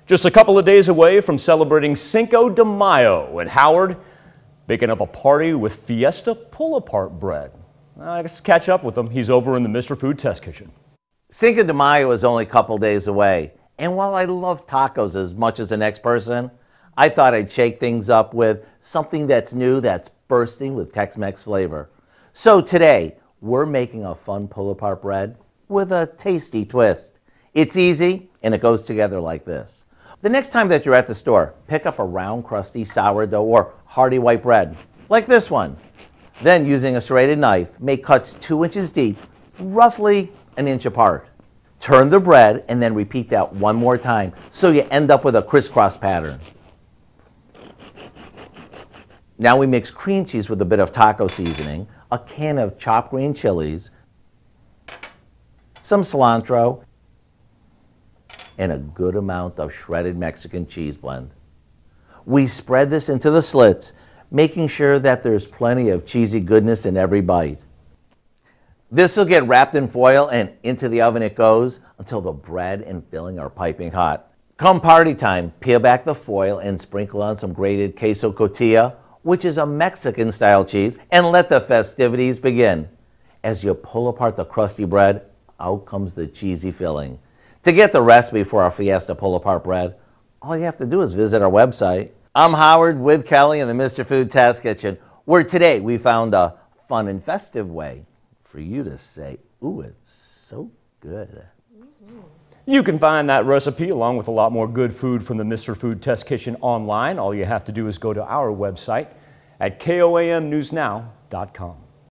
Just a couple of days away from celebrating Cinco de Mayo, and Howard making up a party with Fiesta pull-apart bread. Let's catch up with him. He's over in the Mr. Food Test Kitchen. Cinco de Mayo is only a couple days away, and while I love tacos as much as the next person, I thought I'd shake things up with something that's new, that's bursting with Tex-Mex flavor. So today, we're making a fun pull-apart bread with a tasty twist. It's easy, and it goes together like this. The next time that you're at the store, pick up a round, crusty sourdough or hearty white bread, like this one. Then, using a serrated knife, make cuts 2 inches deep, roughly an inch apart. Turn the bread and then repeat that one more time so you end up with a crisscross pattern. Now we mix cream cheese with a bit of taco seasoning, a can of chopped green chilies, some cilantro, and a good amount of shredded Mexican cheese blend. We spread this into the slits, making sure that there's plenty of cheesy goodness in every bite. This will get wrapped in foil and into the oven it goes until the bread and filling are piping hot. Come party time, peel back the foil and sprinkle on some grated queso cotija, which is a Mexican-style cheese, and let the festivities begin. As you pull apart the crusty bread, out comes the cheesy filling. To get the recipe for our Fiesta pull-apart bread, all you have to do is visit our website. I'm Howard with Kelly in the Mr. Food Test Kitchen, where today we found a fun and festive way for you to say, ooh, it's so good. You can find that recipe along with a lot more good food from the Mr. Food Test Kitchen online. All you have to do is go to our website at KOAMnewsnow.com.